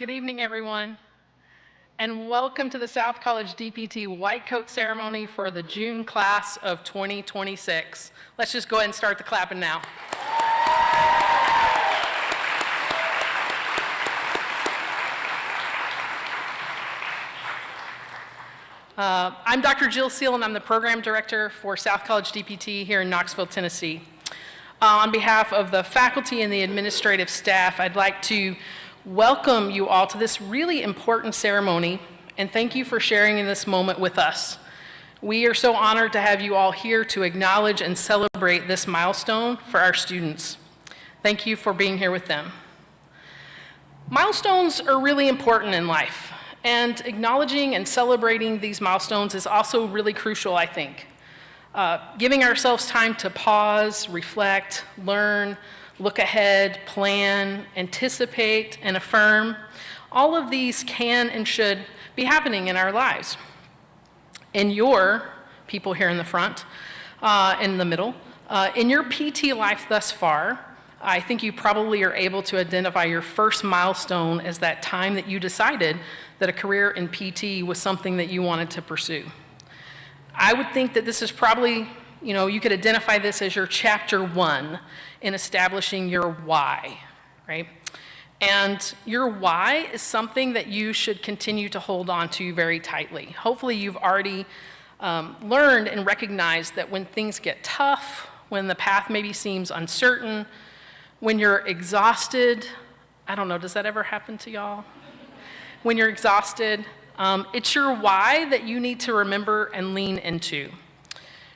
Good evening, everyone, and welcome to the South College DPT White Coat Ceremony for the June class of 2026. Let's just go ahead and start the clapping now. I'm Dr. Jill Seal, and I'm the Program Director for South College DPT here in Knoxville, Tennessee. On behalf of the faculty and the administrative staff, I'd like to welcome you all to this really important ceremony, and thank you for sharing in this moment with us. We are so honored to have you all here to acknowledge and celebrate this milestone for our students. Thank you for being here with them. Milestones are really important in life, and acknowledging and celebrating these milestones is also really crucial, I think. Giving ourselves time to pause, reflect, learn, look ahead, plan, anticipate, and affirm. All of these can and should be happening in our lives. In your people here in the front, in the middle, in your PT life thus far, I think you probably are able to identify your first milestone as that time that you decided that a career in PT was something that you wanted to pursue. I would think that this is probably, you could identify this as your chapter 1 in establishing your why, right? And your why is something that you should continue to hold on to very tightly. Hopefully you've already learned and recognized that when things get tough, when the path maybe seems uncertain, when you're exhausted, I don't know, does that ever happen to y'all? When you're exhausted, it's your why that you need to remember and lean into.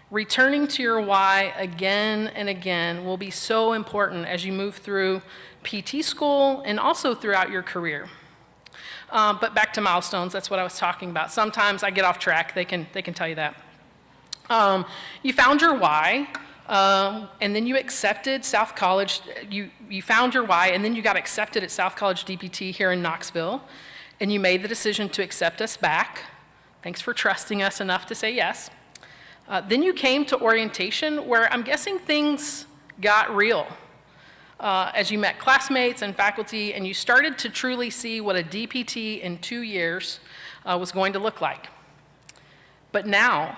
Returning to your why again and again will be so important as you move through PT school and also throughout your career. But back to milestones, that's what I was talking about. Sometimes I get off track, they can tell you that. You found your why, and then you accepted South College. You found your why, and then you got accepted at South College DPT here in Knoxville, and you made the decision to accept us back. Thanks for trusting us enough to say yes. Then you came to orientation, where I'm guessing things got real as you met classmates and faculty, and you started to truly see what a DPT in 2 years was going to look like. But now,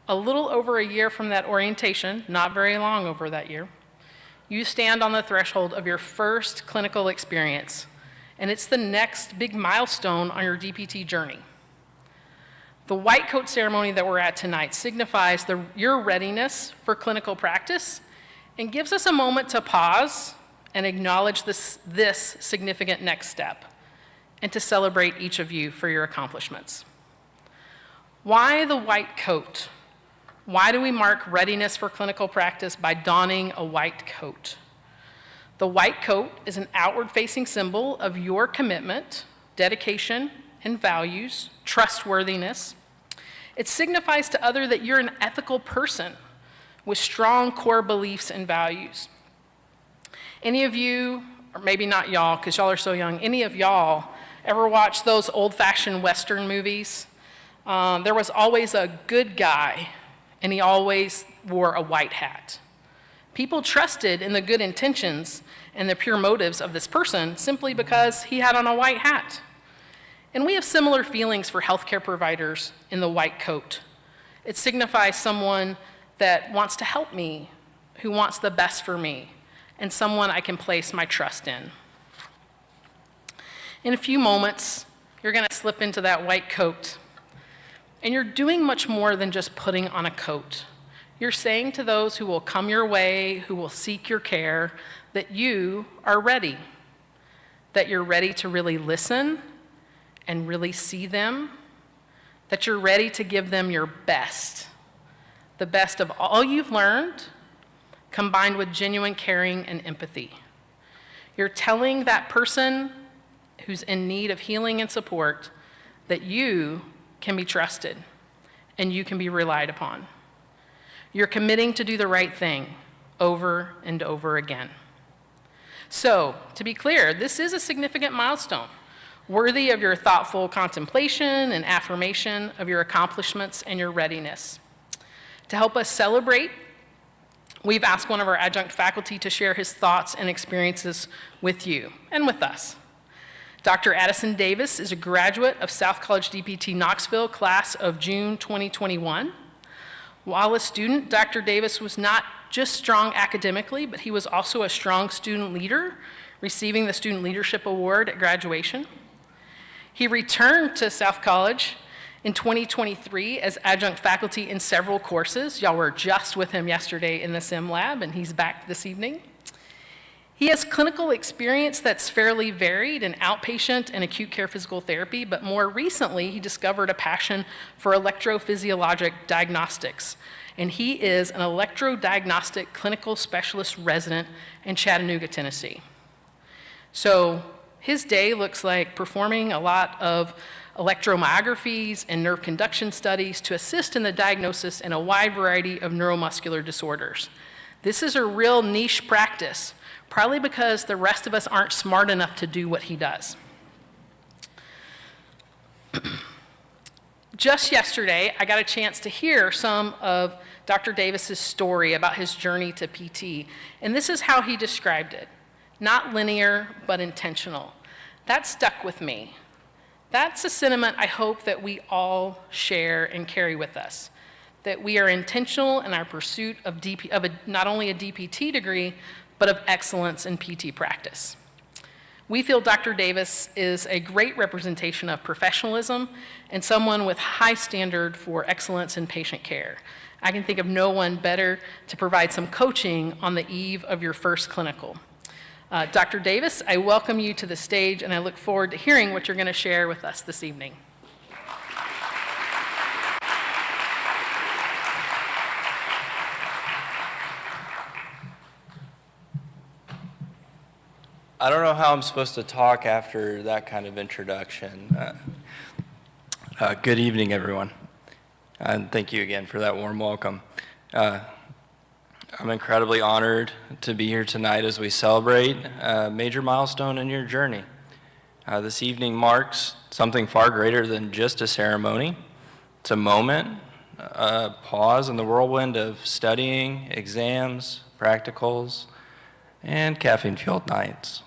a little over a year from that orientation, not very long over that year, you stand on the threshold of your first clinical experience, and it's the next big milestone on your DPT journey. The white coat ceremony that we're at tonight signifies your readiness for clinical practice and gives us a moment to pause and acknowledge this significant next step and to celebrate each of you for your accomplishments. Why the white coat? Why do we mark readiness for clinical practice by donning a white coat? The white coat is an outward-facing symbol of your commitment, dedication, and values, trustworthiness. It signifies to others that you're an ethical person with strong core beliefs and values. Any of you, or maybe not y'all, because y'all are so young, any of y'all ever watch those old-fashioned Western movies? There was always a good guy, and he always wore a white hat. People trusted in the good intentions and the pure motives of this person simply because he had on a white hat. And we have similar feelings for healthcare providers in the white coat. It signifies someone that wants to help me, who wants the best for me, and someone I can place my trust in. In a few moments, you're going to slip into that white coat, and you're doing much more than just putting on a coat. You're saying to those who will come your way, who will seek your care, that you are ready, that you're ready to really listen and really see them, that you're ready to give them your best, the best of all you've learned, combined with genuine caring and empathy. You're telling that person who's in need of healing and support that you can be trusted and you can be relied upon. You're committing to do the right thing over and over again. So, to be clear, this is a significant milestone, worthy of your thoughtful contemplation and affirmation of your accomplishments and your readiness. To help us celebrate, we've asked one of our adjunct faculty to share his thoughts and experiences with you and with us. Dr. Addison Davis is a graduate of South College DPT Knoxville, class of June 2021. While a student, Dr. Davis was not just strong academically, but he was also a strong student leader, receiving the Student Leadership Award at graduation. He returned to South College in 2023 as adjunct faculty in several courses. Y'all were just with him yesterday in the sim lab, and he's back this evening. He has clinical experience that's fairly varied in outpatient and acute care physical therapy, but more recently, he discovered a passion for electrophysiologic diagnostics. And he is an electrodiagnostic clinical specialist resident in Chattanooga, Tennessee. So his day looks like performing a lot of electromyographies and nerve conduction studies to assist in the diagnosis in a wide variety of neuromuscular disorders. This is a real niche practice, probably because the rest of us aren't smart enough to do what he does. Just yesterday, I got a chance to hear some of Dr. Davis's story about his journey to PT, and this is how he described it. Not linear, but intentional. That stuck with me. That's a sentiment I hope that we all share and carry with us, that we are intentional in our pursuit of, not only a DPT degree, but of excellence in PT practice. We feel Dr. Davis is a great representation of professionalism and someone with high standard for excellence in patient care. I can think of no one better to provide some coaching on the eve of your first clinical. Dr. Davis, I welcome you to the stage, and I look forward to hearing what you're going to share with us this evening. I don't know how I'm supposed to talk after that kind of introduction. Good evening, everyone, and thank you again for that warm welcome. I'm incredibly honored to be here tonight as we celebrate a major milestone in your journey. This evening marks something far greater than just a ceremony. It's a moment, a pause in the whirlwind of studying, exams, practicals, and caffeine-fueled nights.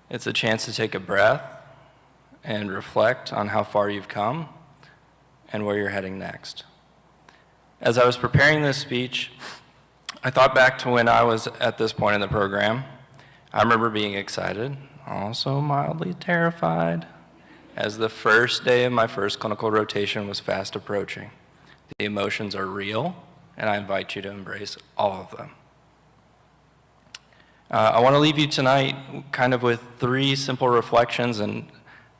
It's a chance to take a breath and reflect on how far you've come and where you're heading next. As I was preparing this speech, I thought back to when I was at this point in the program. I remember being excited, also mildly terrified, as the first day of my first clinical rotation was fast approaching. The emotions are real, and I invite you to embrace all of them. I want to leave you tonight kind of with 3 simple reflections, and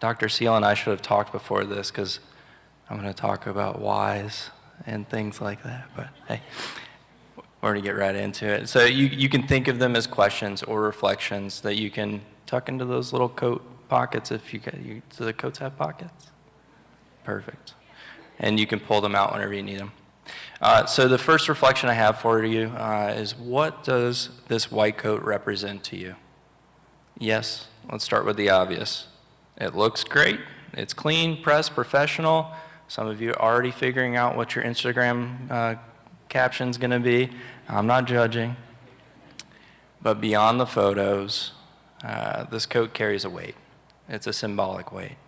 Dr. Seal and I should have talked before this because I'm going to talk about whys and things like that, but hey, we're going to get right into it. So you can think of them as questions or reflections that you can tuck into those little coat pockets if do the coats have pockets? Perfect. And you can pull them out whenever you need them. So the first reflection I have for you is, what does this white coat represent to you? Yes, let's start with the obvious. It looks great. It's clean, pressed, professional. Some of you are already figuring out what your Instagram caption's going to be. I'm not judging. But beyond the photos, this coat carries a weight. It's a symbolic weight.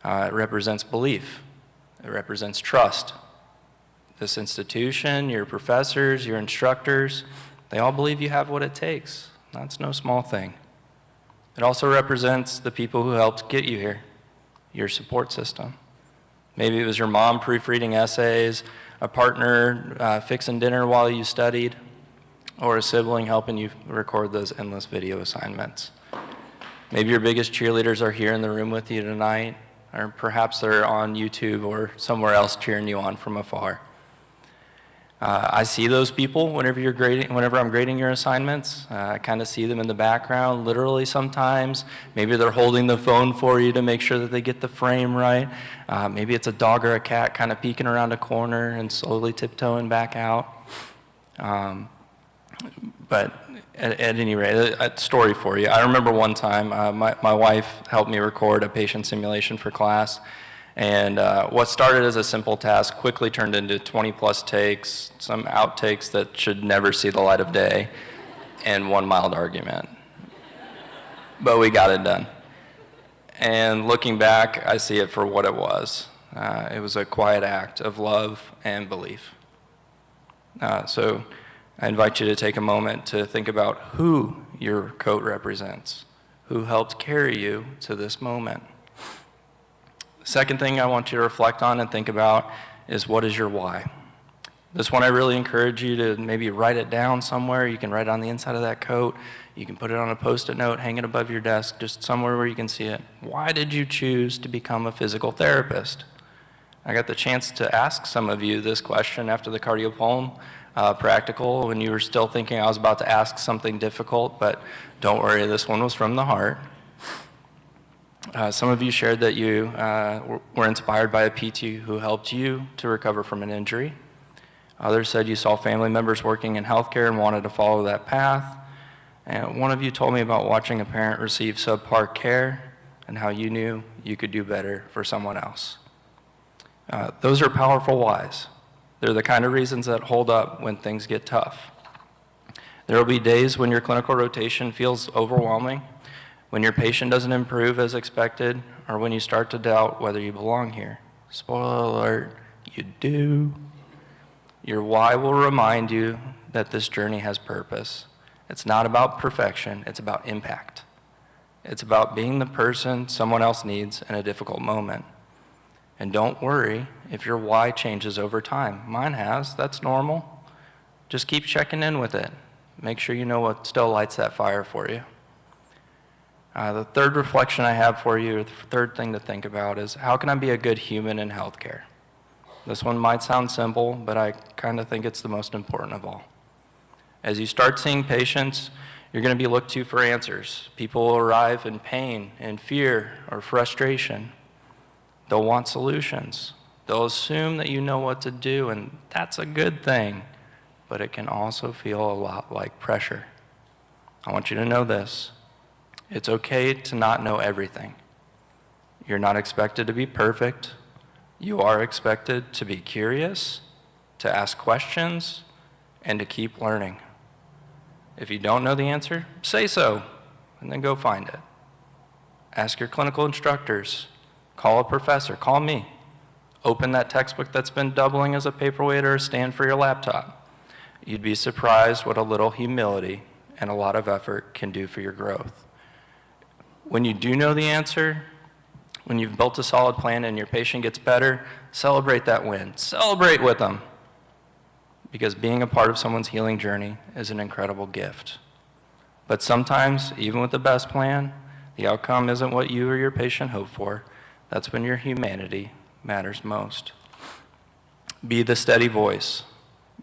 It represents belief. It represents trust. This institution, your professors, your instructors, they all believe you have what it takes. That's no small thing. It also represents the people who helped get you here, your support system. Maybe it was your mom proofreading essays, a partner fixing dinner while you studied, or a sibling helping you record those endless video assignments. Maybe your biggest cheerleaders are here in the room with you tonight, or perhaps they're on YouTube or somewhere else cheering you on from afar. I see those people whenever I'm grading your assignments. I kind of see them in the background, literally sometimes. Maybe they're holding the phone for you to make sure that they get the frame right. Maybe it's a dog or a cat kind of peeking around a corner and slowly tiptoeing back out. But at any rate, a story for you. I remember one time my wife helped me record a patient simulation for class. And what started as a simple task quickly turned into 20+ takes, some outtakes that should never see the light of day, and one mild argument. But we got it done. And looking back, I see it for what it was. It was a quiet act of love and belief. So I invite you to take a moment to think about who your coat represents, who helped carry you to this moment. The second thing I want you to reflect on and think about is, what is your why? This one I really encourage you to maybe write it down somewhere. You can write it on the inside of that coat. You can put it on a Post-it note, hang it above your desk, just somewhere where you can see it. Why did you choose to become a physical therapist? I got the chance to ask some of you this question after the cardiopulmonary practical when you were still thinking I was about to ask something difficult, but don't worry, this one was from the heart. Some of you shared that you were inspired by a PT who helped you to recover from an injury. Others said you saw family members working in healthcare and wanted to follow that path. And one of you told me about watching a parent receive subpar care and how you knew you could do better for someone else. Those are powerful whys. They're the kind of reasons that hold up when things get tough. There will be days when your clinical rotation feels overwhelming, when your patient doesn't improve as expected, or when you start to doubt whether you belong here. Spoiler alert, you do. Your why will remind you that this journey has purpose. It's not about perfection, it's about impact. It's about being the person someone else needs in a difficult moment. And don't worry if your why changes over time. Mine has, that's normal. Just keep checking in with it. Make sure you know what still lights that fire for you. The third reflection I have for you, or the third thing to think about, is how can I be a good human in healthcare? This one might sound simple, but I kind of think it's the most important of all. As you start seeing patients, you're going to be looked to for answers. People will arrive in pain and fear or frustration. They'll want solutions. They'll assume that you know what to do, and that's a good thing, but it can also feel a lot like pressure. I want you to know this. It's okay to not know everything. You're not expected to be perfect. You are expected to be curious, to ask questions, and to keep learning. If you don't know the answer, say so, and then go find it. Ask your clinical instructors. Call a professor. Call me. Open that textbook that's been doubling as a paperweight or a stand for your laptop. You'd be surprised what a little humility and a lot of effort can do for your growth. When you do know the answer, when you've built a solid plan and your patient gets better, celebrate that win. Celebrate with them. Because being a part of someone's healing journey is an incredible gift. But sometimes, even with the best plan, the outcome isn't what you or your patient hope for. That's when your humanity matters most. Be the steady voice.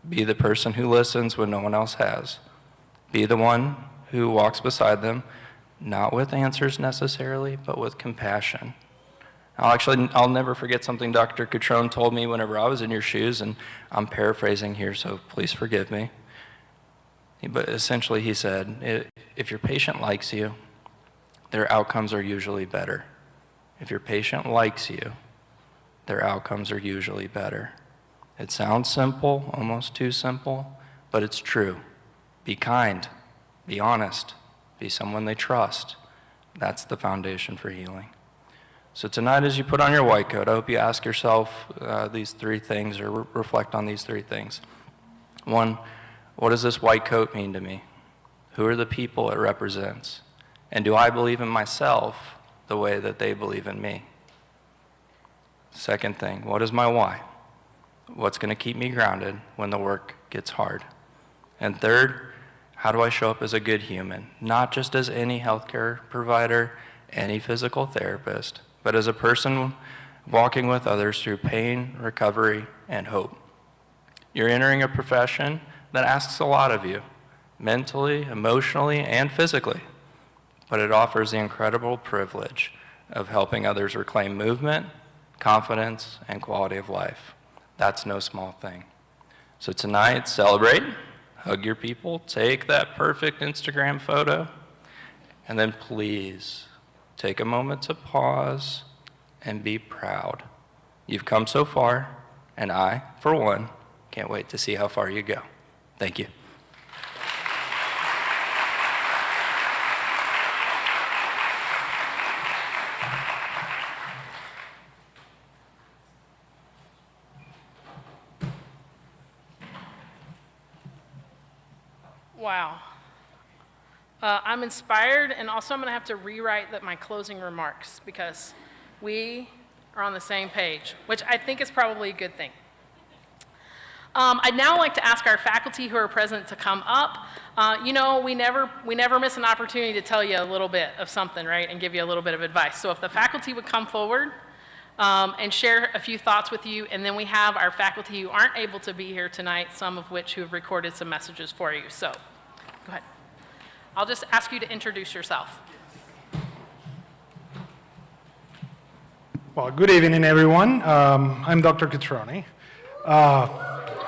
Be the person who listens when no one else has. Be the one who walks beside them, not with answers necessarily, but with compassion. I'll never forget something Dr. Cutrone told me whenever I was in your shoes, and I'm paraphrasing here, so please forgive me. But essentially he said, if your patient likes you, their outcomes are usually better. If your patient likes you, their outcomes are usually better. It sounds simple, almost too simple, but it's true. Be kind, be honest, be someone they trust. That's the foundation for healing. So tonight, as you put on your white coat, I hope you ask yourself these three things, or reflect on these three things. One, what does this white coat mean to me? Who are the people it represents? And do I believe in myself the way that they believe in me? Second thing, what is my why? What's going to keep me grounded when the work gets hard? And third, how do I show up as a good human? Not just as any healthcare provider, any physical therapist, but as a person walking with others through pain, recovery, and hope. You're entering a profession that asks a lot of you, mentally, emotionally, and physically, but it offers the incredible privilege of helping others reclaim movement, confidence, and quality of life. That's no small thing. So tonight, celebrate, hug your people, take that perfect Instagram photo, and then please take a moment to pause and be proud. You've come so far, and I, for one, can't wait to see how far you go. Thank you. Wow. I'm inspired, and also I'm going to have to rewrite my closing remarks because we are on the same page, which I think is probably a good thing. I'd now like to ask our faculty who are present to come up. You know, we never miss an opportunity to tell you a little bit of something, right, and give you a little bit of advice. So if the faculty would come forward and share a few thoughts with you, and then we have our faculty who aren't able to be here tonight, some of which who have recorded some messages for you. So go ahead. I'll just ask you to introduce yourself. Well, good evening, everyone. I'm Dr. Catroni,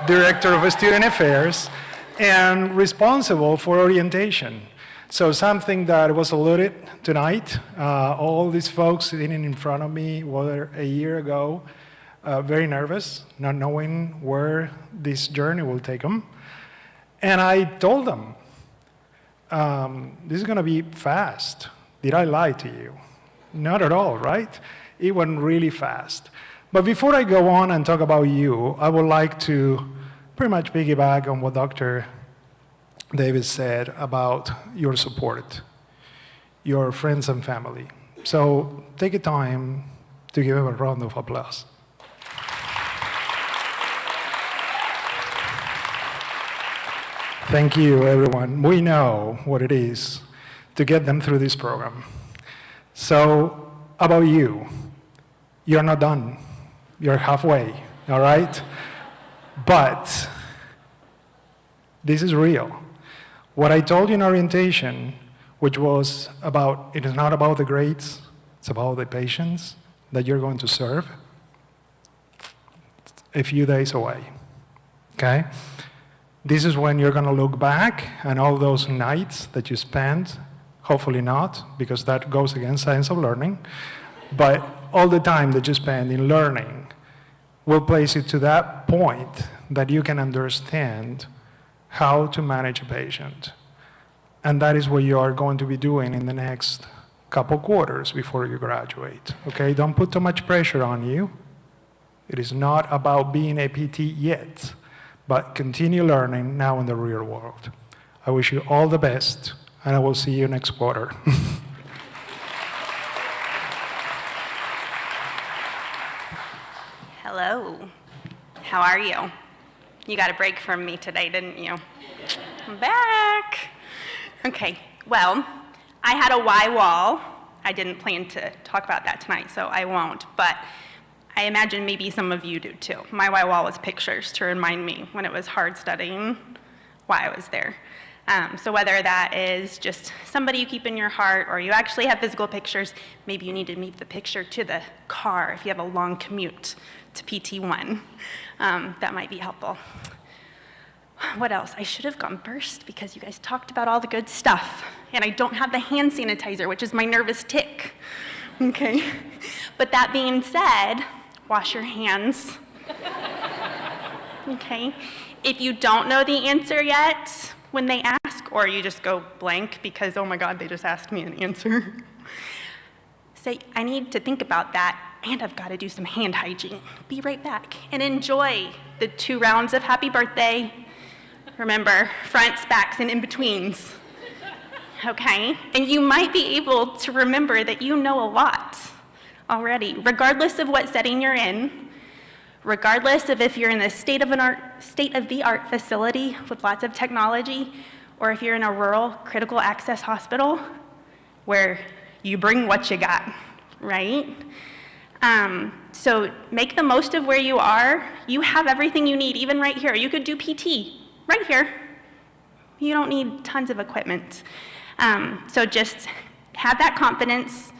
Director of Student Affairs, and responsible for orientation. So something that was alluded tonight, all these folks sitting in front of me were a year ago very nervous, not knowing where this journey will take them. And I told them, this is going to be fast. Did I lie to you? Not at all, right? It went really fast. But before I go on and talk about you, I would like to pretty much piggyback on what Dr. Davis said about your support, your friends and family. So take a time to give him a round of applause. Thank you, everyone. We know what it is to get them through this program. So about you, you're not done. You're halfway, all right? But this is real. What I told you in orientation, which was about, it is not about the grades, it's about the patients that you're going to serve, a few days away, okay? This is when you're going to look back and all those nights that you spent, hopefully not, because that goes against science of learning, but all the time that you spend in learning will place you to that point that you can understand how to manage a patient. And that is what you are going to be doing in the next couple quarters before you graduate, okay? Don't put too much pressure on you. It is not about being a PT yet, but continue learning now in the real world. I wish you all the best, and I will see you next quarter. Hello. How are you? You got a break from me today, didn't you? I'm back. Okay, well, I had a why wall. I didn't plan to talk about that tonight, so I won't, but I imagine maybe some of you do too. My why wall was pictures to remind me when it was hard studying why I was there. So whether that is just somebody you keep in your heart or you actually have physical pictures, maybe you need to move the picture to the car if you have a long commute to PT1. That might be helpful. What else? I should have gone first because you guys talked about all the good stuff. And I don't have the hand sanitizer, which is my nervous tick. Okay? But that being said, wash your hands. Okay? If you don't know the answer yet when they ask, or you just go blank because, oh my God, they just asked me an answer, say, I need to think about that, and I've got to do some hand hygiene. Be right back. And enjoy the 2 rounds of happy birthday. Remember, fronts, backs, and in-betweens. Okay? And you might be able to remember that you know a lot already, regardless of what setting you're in, regardless of if you're in a state-of-the-art facility with lots of technology, or if you're in a rural critical access hospital where you bring what you got, right? So make the most of where you are. You have everything you need, even right here. You could do PT right here. You don't need tons of equipment. So just have that confidence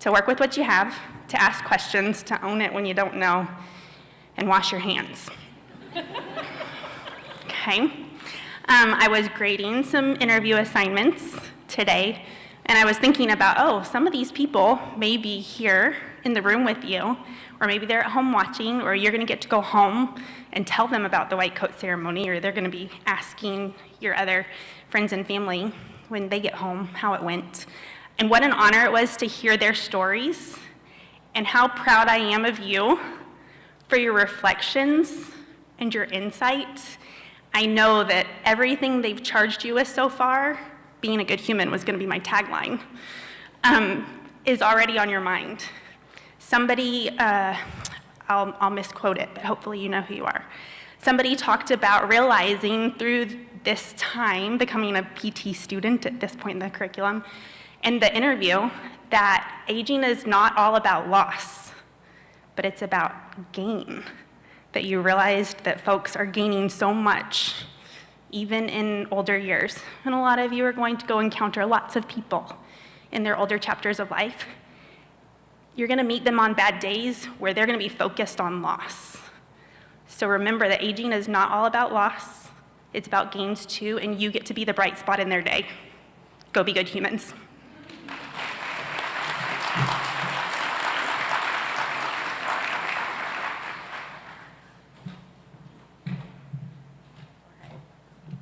to work with what you have, to ask questions, to own it when you don't know, and wash your hands. Okay? I was grading some interview assignments today, and I was thinking about, oh, some of these people may be here in the room with you, or maybe they're at home watching, or you're going to get to go home and tell them about the white coat ceremony, or they're going to be asking your other friends and family when they get home how it went. And what an honor it was to hear their stories, and how proud I am of you for your reflections and your insight. I know that everything they've charged you with so far, being a good human was going to be my tagline, is already on your mind. Somebody, I'll misquote it, but hopefully you know who you are. Somebody talked about realizing through this time, becoming a PT student at this point in the curriculum, in the interview, that aging is not all about loss, but it's about gain. That you realized that folks are gaining so much, even in older years. And a lot of you are going to go encounter lots of people in their older chapters of life. You're gonna meet them on bad days where they're gonna be focused on loss. So remember that aging is not all about loss, it's about gains too, and you get to be the bright spot in their day. Go be good humans.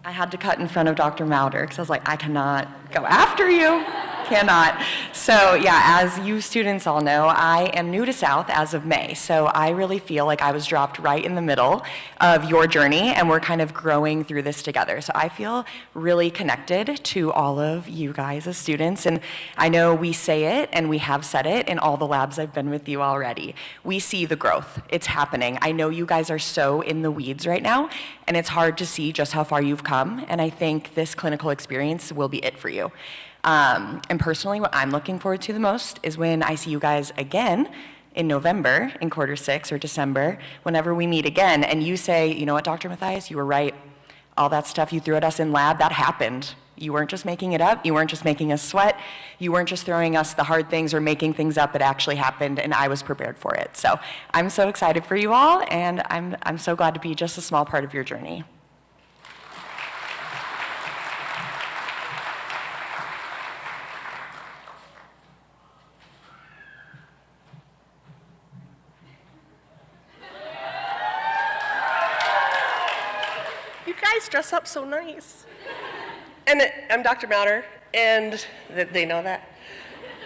I had to cut in front of Dr. Mauder because I was like, I cannot go after you. Cannot. So yeah, as you students all know, I am new to South as of May. So I really feel like I was dropped right in the middle of your journey and we're kind of growing through this together. So I feel really connected to all of you guys as students. And I know we say it and we have said it in all the labs I've been with you already. We see the growth. It's happening. I know you guys are so in the weeds right now and it's hard to see just how far you've come. And I think this clinical experience will be it for you. And personally, what I'm looking forward to the most is when I see you guys again in November, in Q6 or December, whenever we meet again, and you say, you know what, Dr. Mathias, you were right. All that stuff you threw at us in lab, that happened. You weren't just making it up. You weren't just making us sweat. You weren't just throwing us the hard things or making things up. It actually happened, and I was prepared for it. So I'm so excited for you all, and I'm so glad to be just a small part of your journey. Dress up so nice. And I'm Dr. Mauder, and they know that.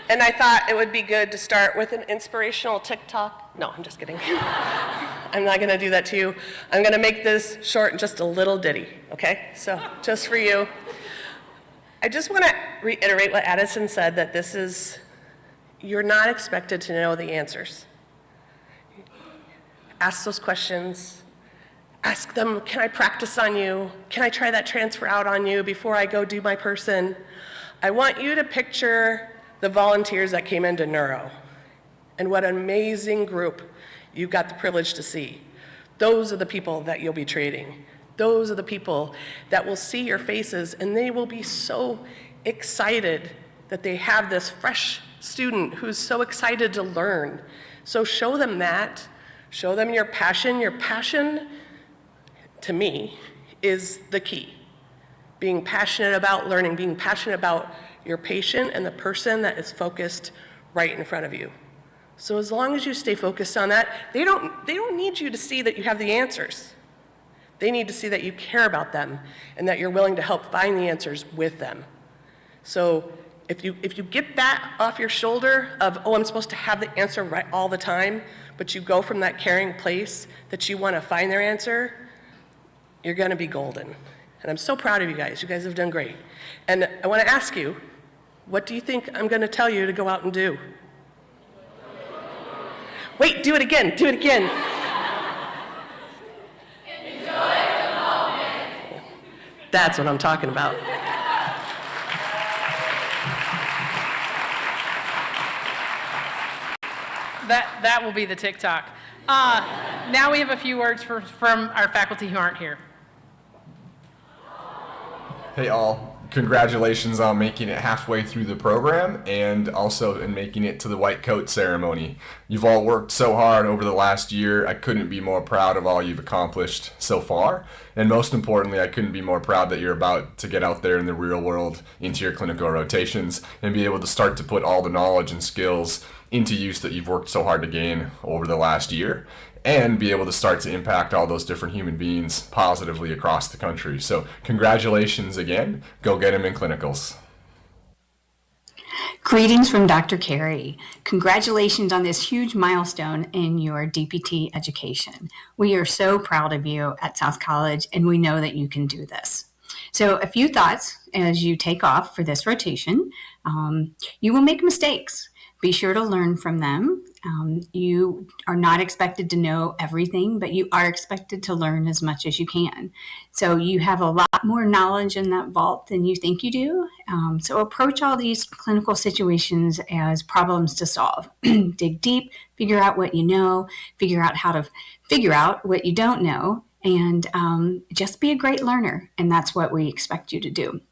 And I thought it would be good to start with an inspirational TikTok. No, I'm just kidding. I'm not gonna do that to you. I'm gonna make this short and just a little ditty, okay? So, just for you. I just wanna reiterate what Addison said, that you're not expected to know the answers. Ask those questions. Ask them, can I practice on you? Can I try that transfer out on you before I go do my person? I want you to picture the volunteers that came into neuro and what an amazing group you got the privilege to see. Those are the people that you'll be treating. Those are the people that will see your faces and they will be so excited that they have this fresh student who's so excited to learn. So show them that. Show them your passion. Your passion, to me, is the key. Being passionate about learning, being passionate about your patient and the person that is focused right in front of you. So as long as you stay focused on that, they don't need you to see that you have the answers. They need to see that you care about them and that you're willing to help find the answers with them. So if you get that off your shoulder of, oh, I'm supposed to have the answer right all the time, but you go from that caring place that you want to find their answer, you're going to be golden. And I'm so proud of you guys. You guys have done great. And I want to ask you, what do you think I'm going to tell you to go out and do? Wait, do it again. Do it again. Enjoy the moment. That's what I'm talking about. That will be the TikTok. Now we have a few words from our faculty who aren't here. Hey all, congratulations on making it halfway through the program and also in making it to the white coat ceremony. You've all worked so hard over the last year. I couldn't be more proud of all you've accomplished so far. And most importantly, I couldn't be more proud that you're about to get out there in the real world into your clinical rotations and be able to start to put all the knowledge and skills into use that you've worked so hard to gain over the last year, and be able to start to impact all those different human beings positively across the country. So congratulations again. Go get them in clinicals. Greetings from Dr. Carey. Congratulations on this huge milestone in your DPT education. We are so proud of you at South College, and we know that you can do this. So a few thoughts as you take off for this rotation. You will make mistakes. Be sure to learn from them. You are not expected to know everything, but you are expected to learn as much as you can. So you have a lot more knowledge in that vault than you think you do. So approach all these clinical situations as problems to solve. Dig deep, figure out what you know, figure out how to figure out what you don't know, and just be a great learner. And that's what we expect you to do.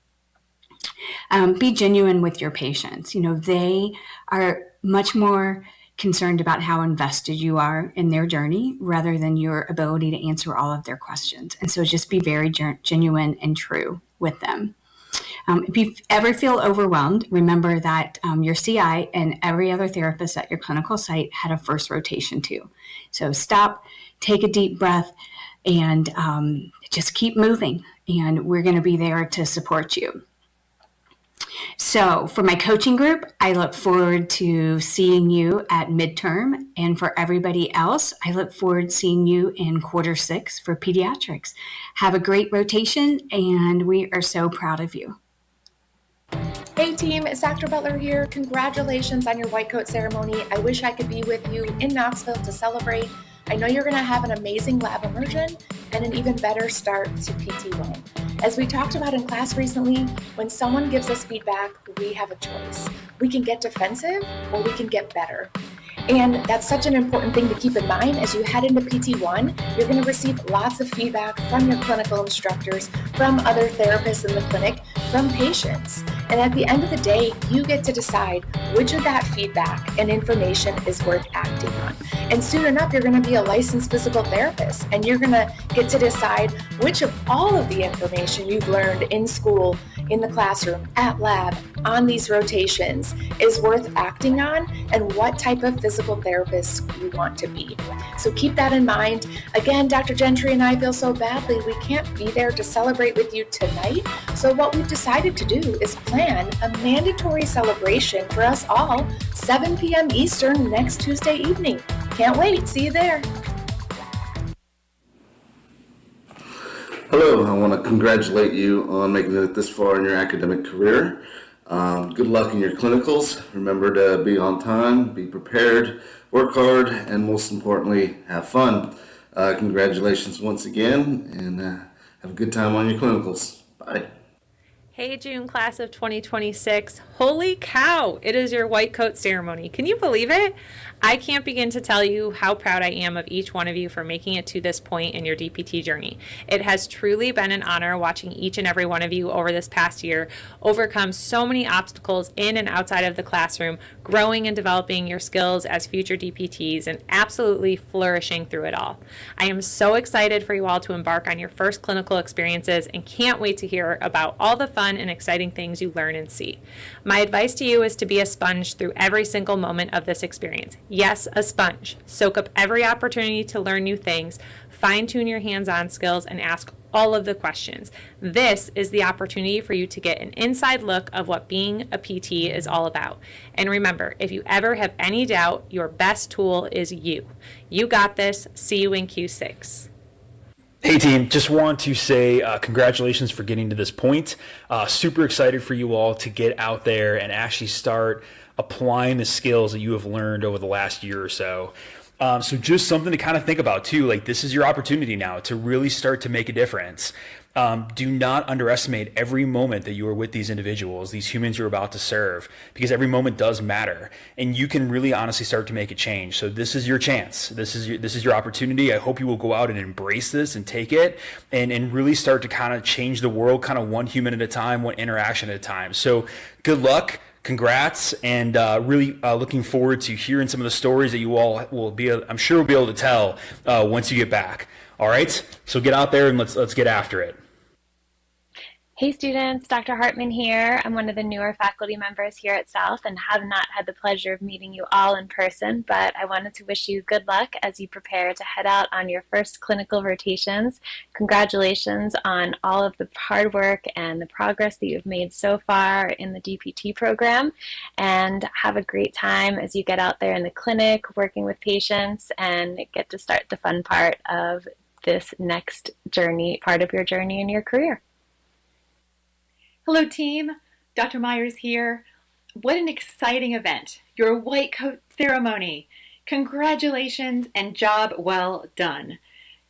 Be genuine with your patients. You know, they are much more concerned about how invested you are in their journey rather than your ability to answer all of their questions. And so just be very genuine and true with them. If you ever feel overwhelmed, remember that your CI and every other therapist at your clinical site had a first rotation too. So stop, take a deep breath, and just keep moving. And we're going to be there to support you. So for my coaching group, I look forward to seeing you at midterm. And for everybody else, I look forward to seeing you in Q6 for pediatrics. Have a great rotation, and we are so proud of you. Hey team, it's Dr. Butler here. Congratulations on your white coat ceremony. I wish I could be with you in Knoxville to celebrate. I know you're going to have an amazing lab immersion and an even better start to PT1. As we talked about in class recently, when someone gives us feedback, we have a choice. We can get defensive or we can get better. And that's such an important thing to keep in mind as you head into PT1. You're going to receive lots of feedback from your clinical instructors, from other therapists in the clinic, from patients. And at the end of the day, you get to decide which of that feedback and information is worth acting on. And soon enough, you're going to be a licensed physical therapist, and you're going to get to decide which of all of the information you've learned in school, in the classroom, at lab, on these rotations is worth acting on, and what type of physical therapist you want to be. So keep that in mind. Again, Dr. Gentry and I feel so badly we can't be there to celebrate with you tonight. So what we've decided to do is plan a mandatory celebration for us all, 7 p.m. Eastern next Tuesday evening. Can't wait. See you there. Hello, I want to congratulate you on making it this far in your academic career. Good luck in your clinicals. Remember to be on time, be prepared, work hard, and most importantly, have fun. Congratulations once again, and have a good time on your clinicals. Bye. Hey June class of 2026, holy cow, it is your white coat ceremony. Can you believe it? I can't begin to tell you how proud I am of each one of you for making it to this point in your DPT journey. It has truly been an honor watching each and every one of you over this past year overcome so many obstacles in and outside of the classroom, growing and developing your skills as future DPTs and absolutely flourishing through it all. I am so excited for you all to embark on your first clinical experiences and can't wait to hear about all the fun and exciting things you learn and see. My advice to you is to be a sponge through every single moment of this experience. Yes, a sponge. Soak up every opportunity to learn new things, fine-tune your hands-on skills, and ask all of the questions. This is the opportunity for you to get an inside look of what being a PT is all about. And remember, if you ever have any doubt, your best tool is you. You got this. See you in Q6. Hey team, just want to say congratulations for getting to this point. Super excited for you all to get out there and actually start applying the skills that you have learned over the last year or so. So just something to kind of think about too, like this is your opportunity now to really start to make a difference. Do not underestimate every moment that you are with these individuals, these humans you're about to serve, because every moment does matter, and you can really honestly start to make a change. So this is your chance. This is your opportunity. I hope you will go out and embrace this and take it and really start to kind of change the world, kind of one human at a time, one interaction at a time. So good luck. Congrats, and really looking forward to hearing some of the stories that you all will be, I'm sure will be able to tell once you get back. All right, so get out there and let's get after it. Hey students, Dr. Hartman here. I'm one of the newer faculty members here at South and have not had the pleasure of meeting you all in person, but I wanted to wish you good luck as you prepare to head out on your first clinical rotations. Congratulations on all of the hard work and the progress that you've made so far in the DPT program, and have a great time as you get out there in the clinic working with patients and get to start the fun part of this next journey, part of your journey in your career. Hello team, Dr. Myers here. What an exciting event, your white coat ceremony. Congratulations and job well done.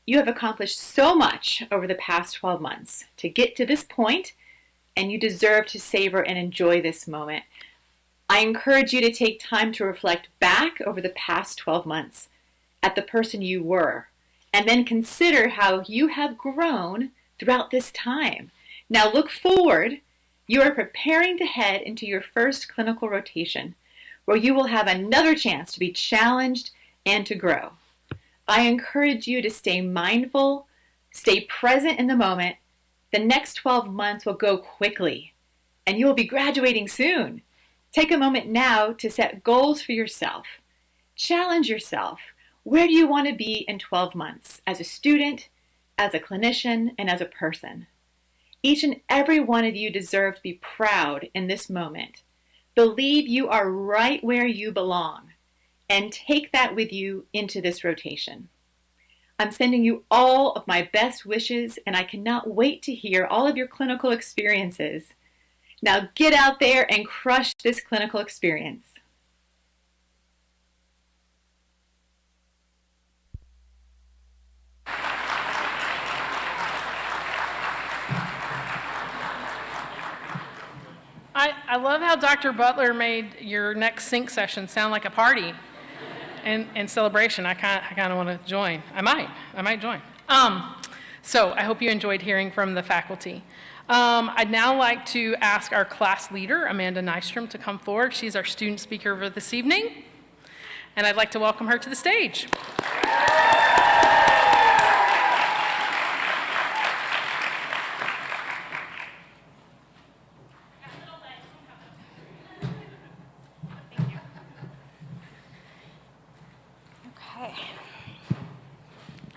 You have accomplished so much over the past 12 months to get to this point, and you deserve to savor and enjoy this moment. I encourage you to take time to reflect back over the past 12 months at the person you were, and then consider how you have grown throughout this time. Now look forward. You are preparing to head into your first clinical rotation, where you will have another chance to be challenged and to grow. I encourage you to stay mindful, stay present in the moment. The next 12 months will go quickly, and you will be graduating soon. Take a moment now to set goals for yourself. Challenge yourself. Where do you want to be in 12 months as a student, as a clinician, and as a person? Each and every one of you deserve to be proud in this moment. Believe you are right where you belong, and take that with you into this rotation. I'm sending you all of my best wishes, and I cannot wait to hear all of your clinical experiences. Now get out there and crush this clinical experience. I love how Dr. Butler made your next sync session sound like a party and celebration. I kind of want to join. I might join. So I hope you enjoyed hearing from the faculty. I'd now like to ask our class leader, Amanda Nystrom, to come forward. She's our student speaker for this evening, and I'd like to welcome her to the stage.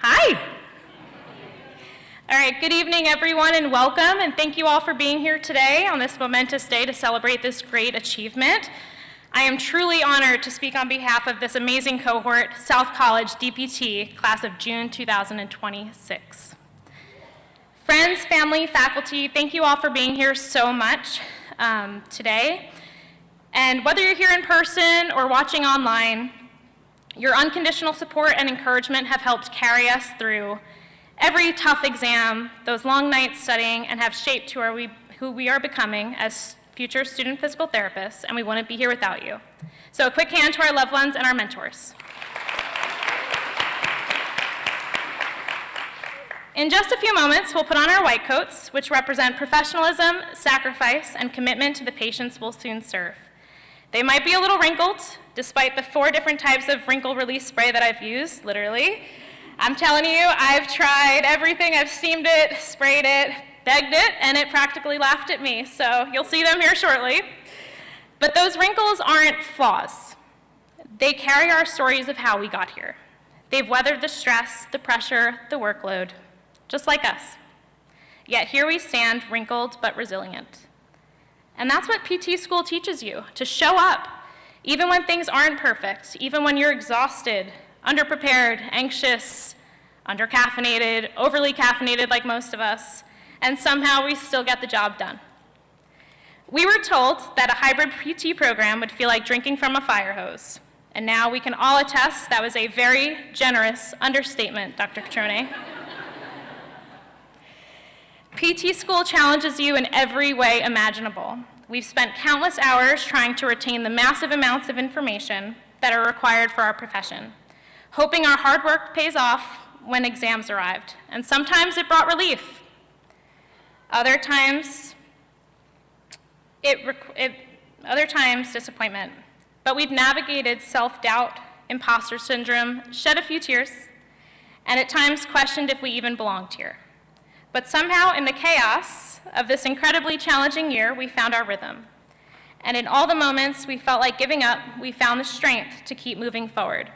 Hi. All right, good evening, everyone, and welcome, and thank you all for being here today on this momentous day to celebrate this great achievement. I am truly honored to speak on behalf of this amazing cohort, South College DPT, class of June 2026. Friends, family, faculty, thank you all for being here so much today. And whether you're here in person or watching online, your unconditional support and encouragement have helped carry us through every tough exam, those long nights studying, and have shaped who we are becoming as future student physical therapists, and we wouldn't be here without you. So a quick hand to our loved ones and our mentors. In just a few moments, we'll put on our white coats, which represent professionalism, sacrifice, and commitment to the patients we'll soon serve. They might be a little wrinkled, despite the 4 different types of wrinkle release spray that I've used, literally. I'm telling you, I've tried everything. I've steamed it, sprayed it, begged it, and it practically laughed at me. So you'll see them here shortly. But those wrinkles aren't flaws. They carry our stories of how we got here. They've weathered the stress, the pressure, the workload, just like us. Yet here we stand, wrinkled but resilient. And that's what PT school teaches you, to show up, even when things aren't perfect, even when you're exhausted, underprepared, anxious, undercaffeinated, overly caffeinated like most of us, and somehow we still get the job done. We were told that a hybrid PT program would feel like drinking from a fire hose, and now we can all attest that was a very generous understatement, Dr. Catrone. PT school challenges you in every way imaginable. We've spent countless hours trying to retain the massive amounts of information that are required for our profession, hoping our hard work pays off when exams arrived. And sometimes it brought relief. Other times, disappointment. But we've navigated self-doubt, imposter syndrome, shed a few tears, and at times questioned if we even belonged here. But somehow, in the chaos of this incredibly challenging year, we found our rhythm. And in all the moments we felt like giving up, we found the strength to keep moving forward.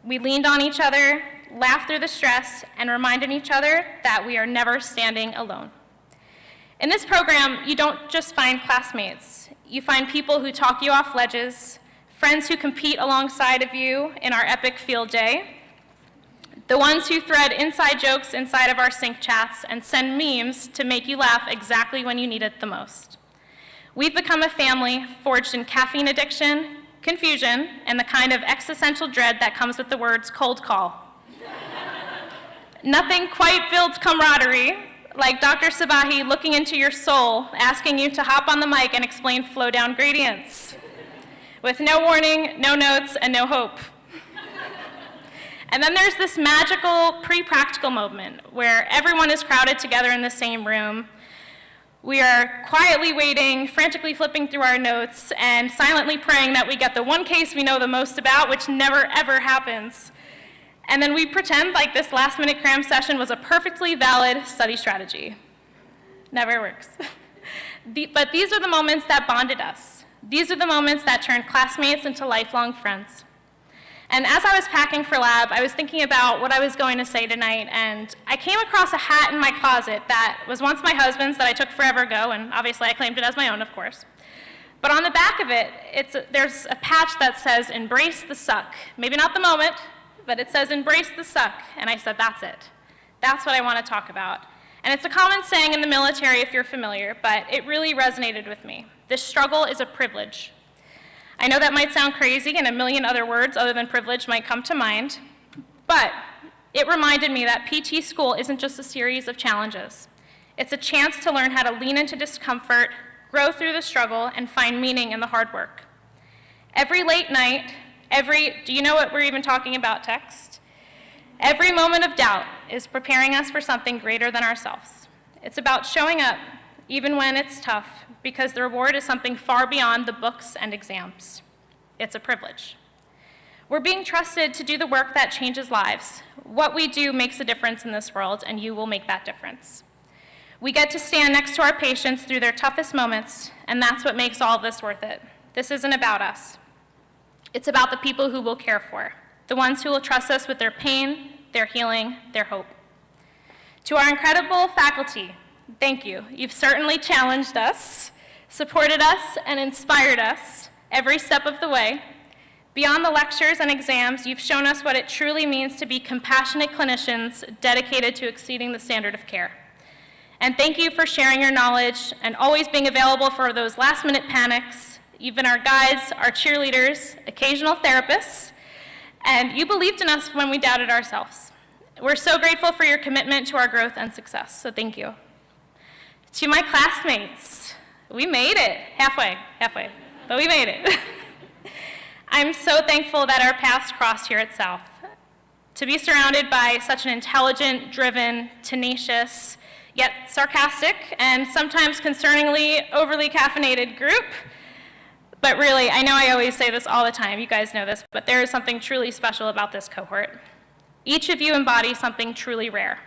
We leaned on each other, laughed through the stress, and reminded each other that we are never standing alone. In this program, you don't just find classmates. You find people who talk you off ledges, friends who compete alongside of you in our epic field day, the ones who thread inside jokes inside of our sync chats and send memes to make you laugh exactly when you need it the most. We've become a family forged in caffeine addiction, confusion, and the kind of existential dread that comes with the words cold call. Nothing quite builds camaraderie like Dr. Sabahi looking into your soul, asking you to hop on the mic and explain flow-down gradients, with no warning, no notes, and no hope. And then there's this magical pre-practical moment where everyone is crowded together in the same room. We are quietly waiting, frantically flipping through our notes, and silently praying that we get the one case we know the most about, which never, ever happens. And then we pretend like this last-minute cram session was a perfectly valid study strategy. Never works. But these are the moments that bonded us. These are the moments that turned classmates into lifelong friends. And as I was packing for lab, I was thinking about what I was going to say tonight, and I came across a hat in my closet that was once my husband's that I took forever ago, and obviously I claimed it as my own, of course. But on the back of it, there's a patch that says, "Embrace the suck." Maybe not the moment, but it says, "Embrace the suck." And I said, that's it. That's what I want to talk about. And it's a common saying in the military if you're familiar, but it really resonated with me. This struggle is a privilege. I know that might sound crazy, and a million other words other than privilege might come to mind, but it reminded me that PT school isn't just a series of challenges. It's a chance to learn how to lean into discomfort, grow through the struggle, and find meaning in the hard work. Every late night, do you know what we're even talking about, text? Every moment of doubt is preparing us for something greater than ourselves. It's about showing up, even when it's tough, because the reward is something far beyond the books and exams. It's a privilege. We're being trusted to do the work that changes lives. What we do makes a difference in this world, and you will make that difference. We get to stand next to our patients through their toughest moments, and that's what makes all of this worth it. This isn't about us. It's about the people who we'll care for, the ones who will trust us with their pain, their healing, their hope. To our incredible faculty, thank you. You've certainly challenged us, supported us, and inspired us every step of the way. Beyond the lectures and exams, you've shown us what it truly means to be compassionate clinicians dedicated to exceeding the standard of care. And thank you for sharing your knowledge and always being available for those last-minute panics. You've been our guides, our cheerleaders, occasional therapists, and you believed in us when we doubted ourselves. We're so grateful for your commitment to our growth and success, so thank you. To my classmates, we made it. Halfway, but we made it. I'm so thankful that our paths crossed here at South. To be surrounded by such an intelligent, driven, tenacious, yet sarcastic, and sometimes concerningly overly caffeinated group. But really, I know I always say this all the time, you guys know this, but there is something truly special about this cohort. Each of you embodies something truly rare.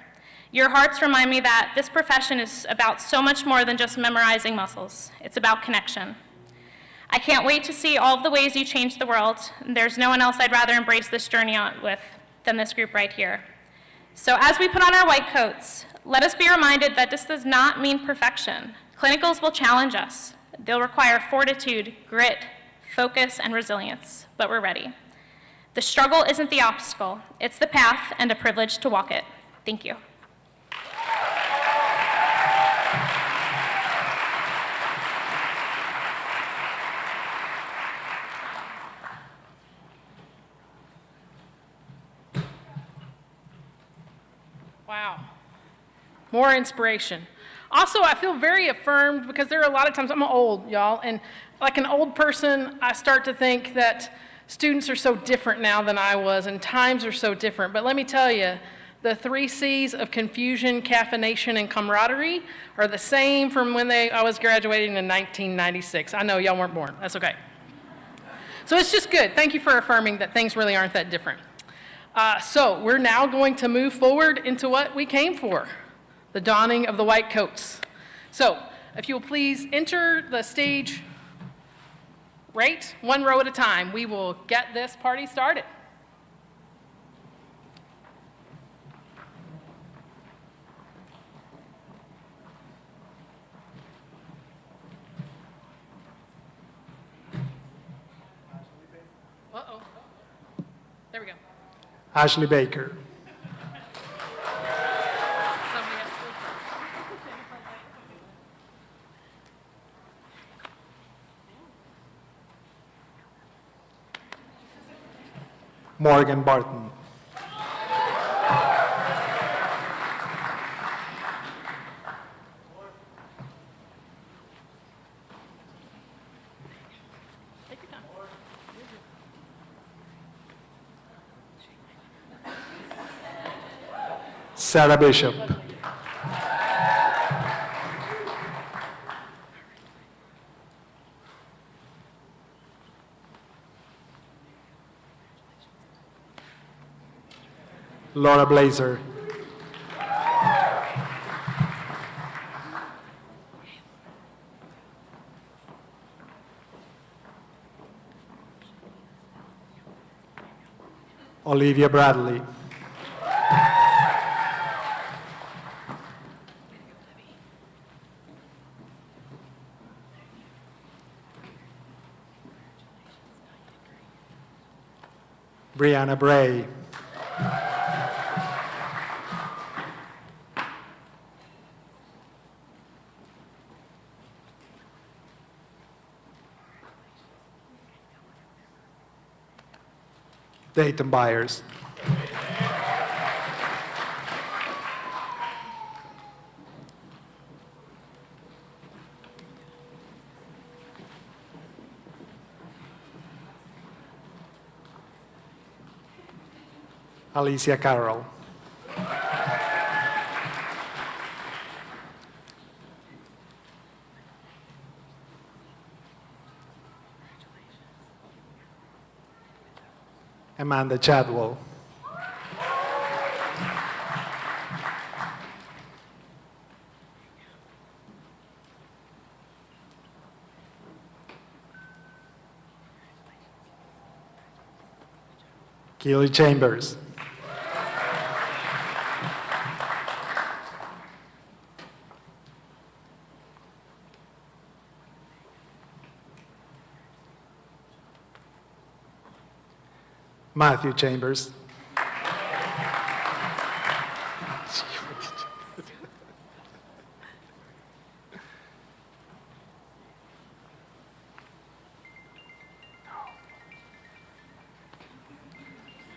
Your hearts remind me that this profession is about so much more than just memorizing muscles. It's about connection. I can't wait to see all of the ways you change the world. There's no one else I'd rather embrace this journey on with than this group right here. So as we put on our white coats, let us be reminded that this does not mean perfection. Clinicals will challenge us. They'll require fortitude, grit, focus, and resilience, but we're ready. The struggle isn't the obstacle, it's the path and a privilege to walk it. Thank you. Wow. More inspiration. Also, I feel very affirmed because there are a lot of times, I'm old, y'all, and like an old person, I start to think that students are so different now than I was, and times are so different. But let me tell you, the 3 C's of confusion, caffeination, and camaraderie are the same from when I was graduating in 1996. I know y'all weren't born. That's okay. So it's just good. Thank you for affirming that things really aren't that different. So we're now going to move forward into what we came for, the donning of the white coats. So, if you will please enter the stage right, one row at a time, we will get this party started. Uh-oh. There we go. Ashley Baker. Somebody has to go Morgan Barton. Take your time. Sarah Bishop. Laura Blazer. Olivia Bradley. Brianna Bray. Dayton Byers. Alicia Carroll. Amanda Chadwell. Keely Chambers. Matthew Chambers.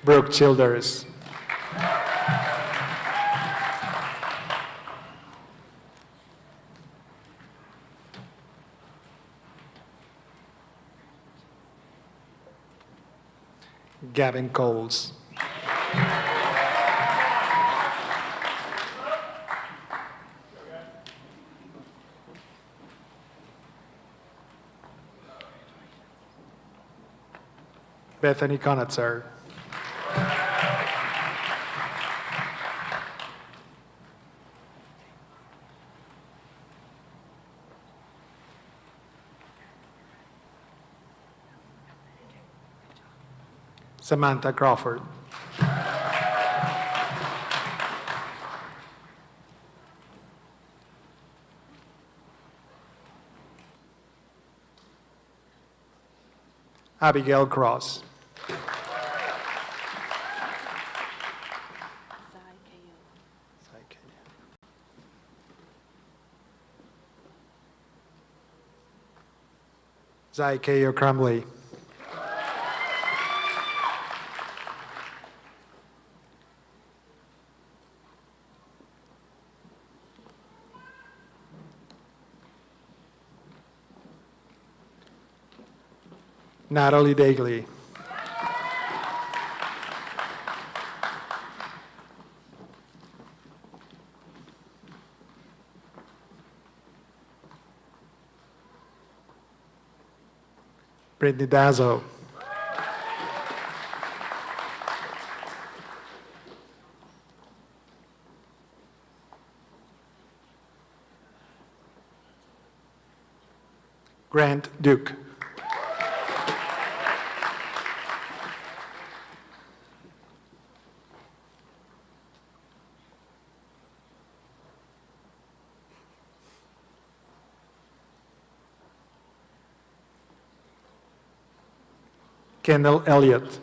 Brooke Childers. Gavin Coles. Bethany Conatzer. Samantha Crawford. Abigail Cross. Zykeio Crumley. Natalie Dagley. Brittany Dazzo. Grant Duke. Kendall Elliott.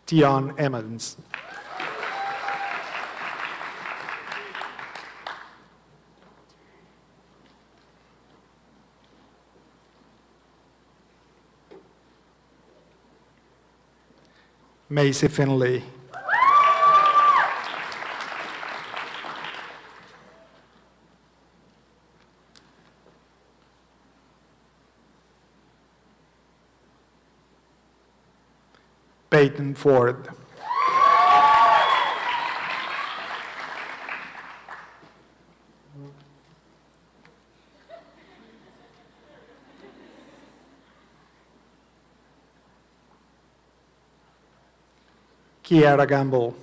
Tion Emmons. Macy Finley. Peyton Ford. Kiara Gamble.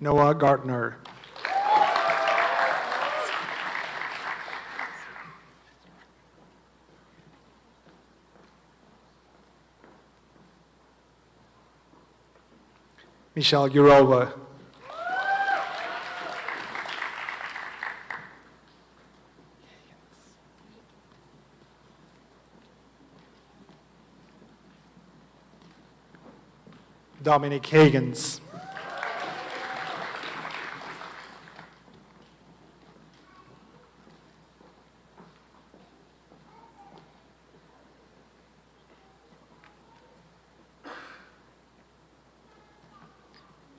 Noah Gardner. Michelle Yurova. Dominic Higgins.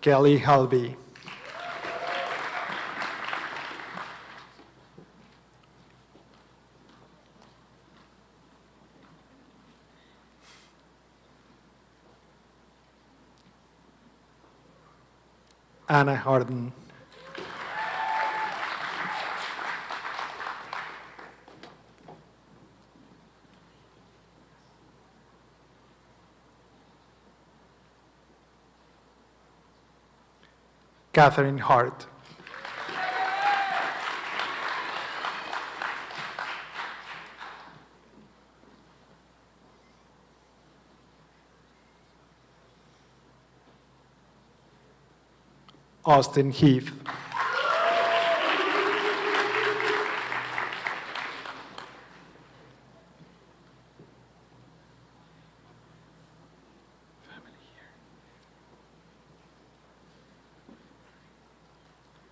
Kelly Halvey. Anna Harden. Catherine Hart. Austin Heath.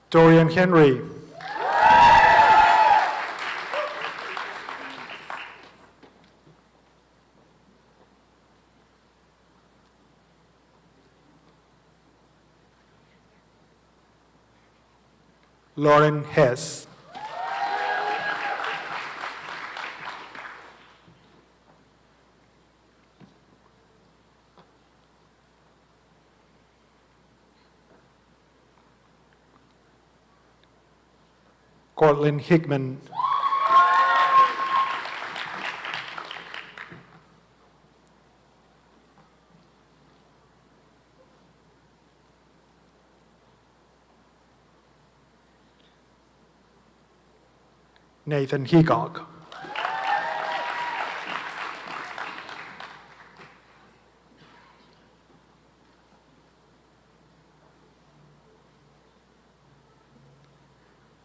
Dorian Henry. Lauren Hess. Cortland Hickman. Nathan Heacock.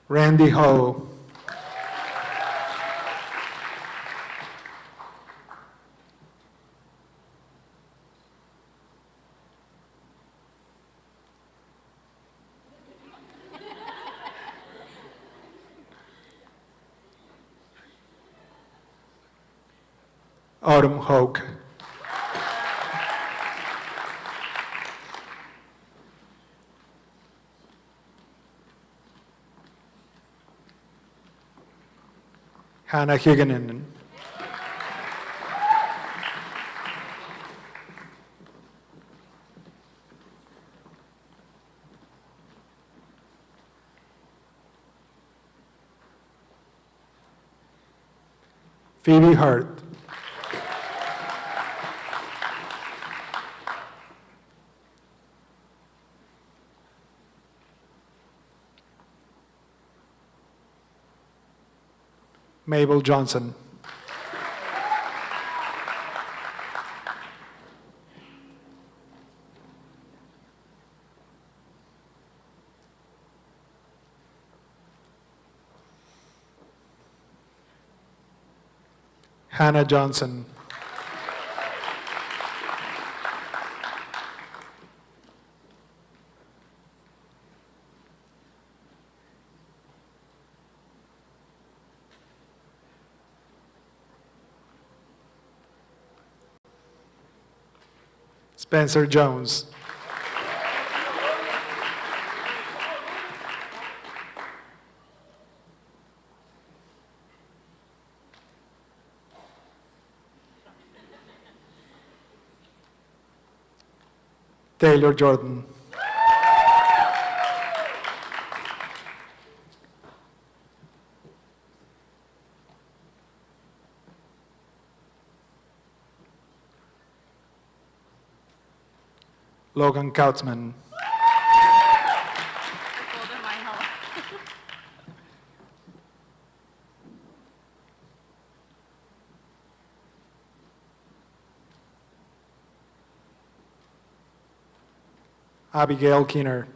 Randy Ho. Autumn Hoke. Hannah Higginen. Phoebe Hurt. Mabel Johnson. Hannah Johnson. Spencer Jones. Taylor Jordan. Logan Kautzman. Abigail Keener.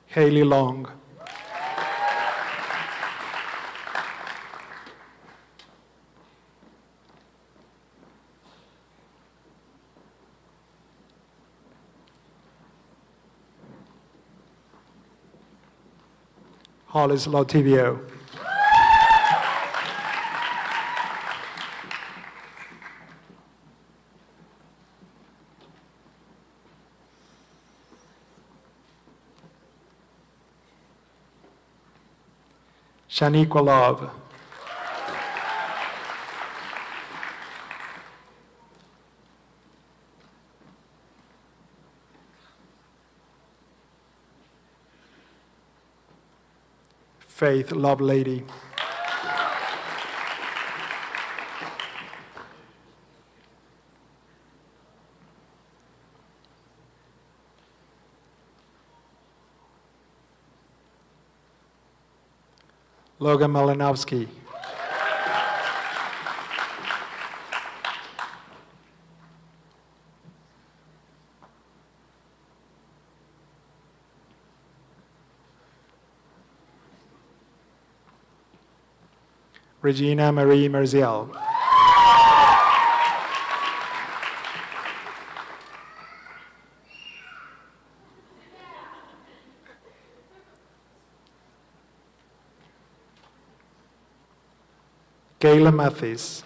Haley Long. Hollis Lautivio. Shaniqua Love. Faith Lovelady. Logan Malinowski. Regina Marie Merziel. Kayla Mathis.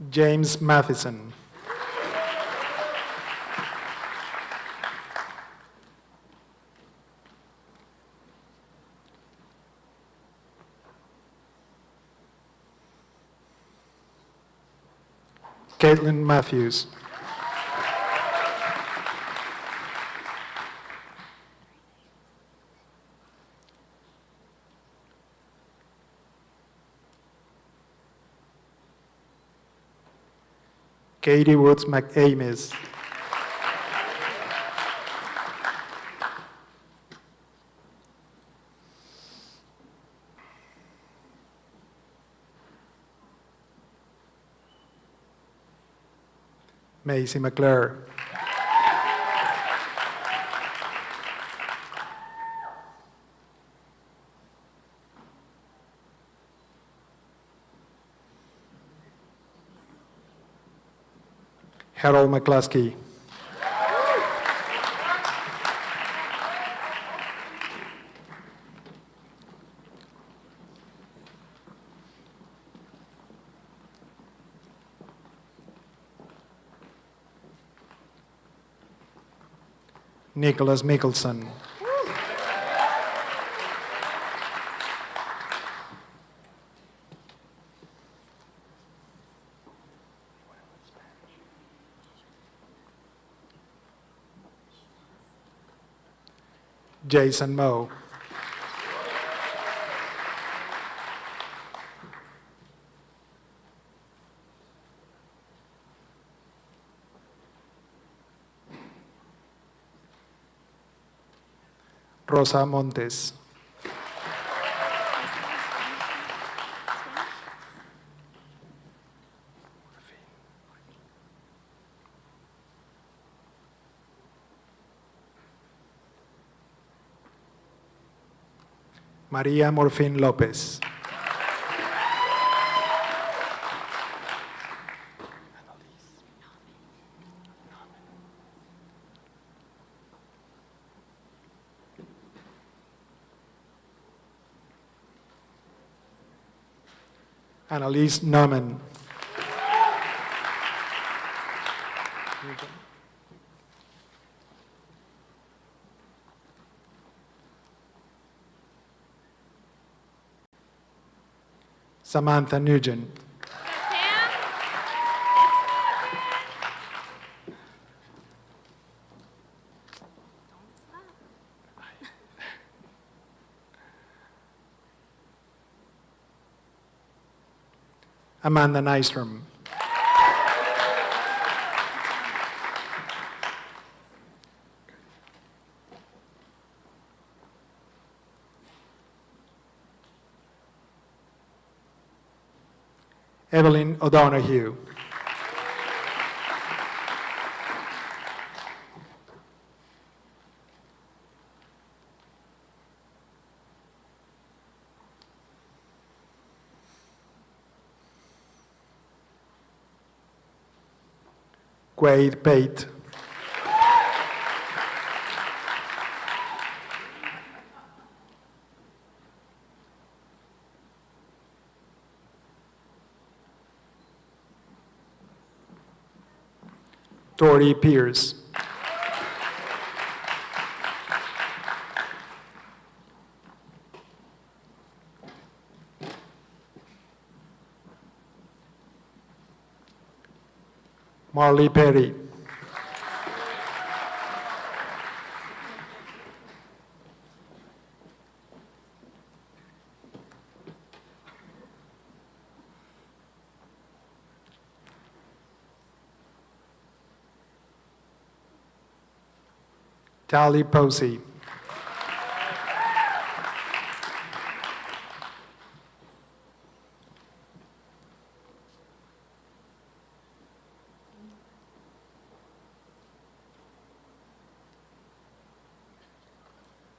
James Matheson. Caitlin Matthews. Katie Woods McAmis. Macy McClure. Harold McCluskey. Nicholas Mikkelsen. Jason Moe. Rosa Montes. María Morfín López. Annalise Norman. Samantha Nugent. Amanda Nystrom. Evelyn O'Donoghue. Quaid Pate. Tori Pierce. Marley Perry. Tally Posey.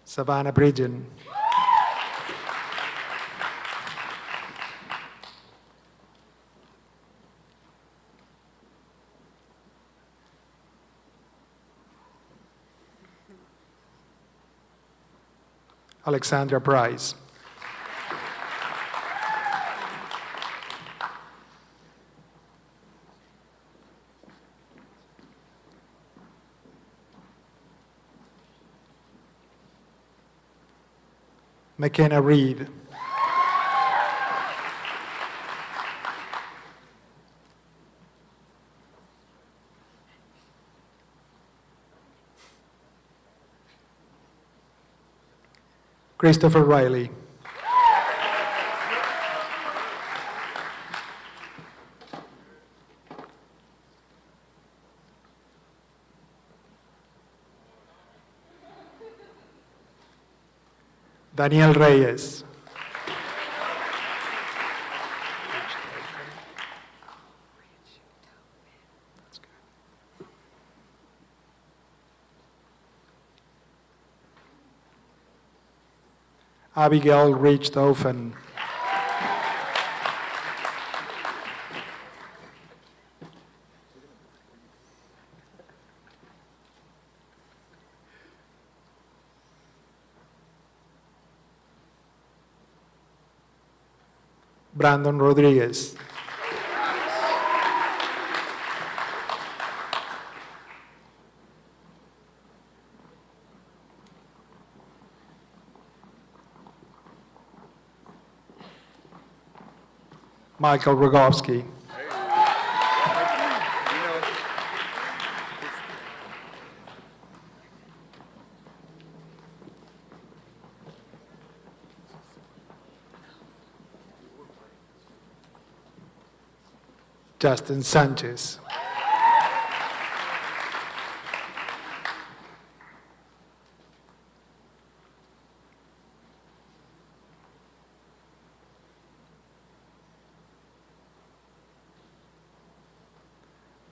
Savannah Bridgen. Alexandra Price. McKenna Reed. Christopher Riley. Daniel Reyes. Abigail Richthofen. Brandon Rodriguez. Michael Rogovsky. Justin Sanchez.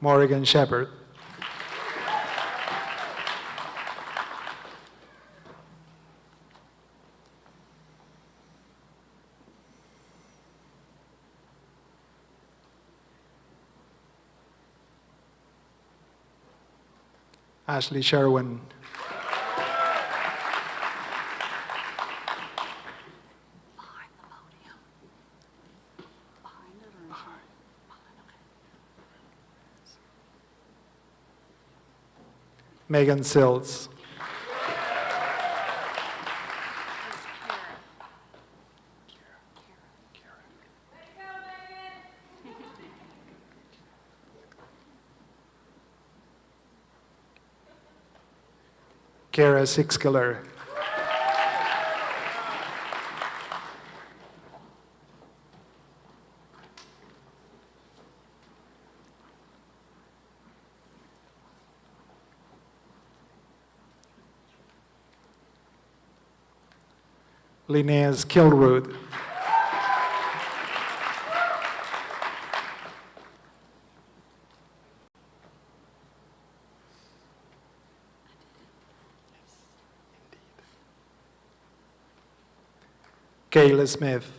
Morgan Shepard. Ashley Sherwin. Megan Sills. Kara Sixkiller. Linnaeus Kilroot. Kayla Smith.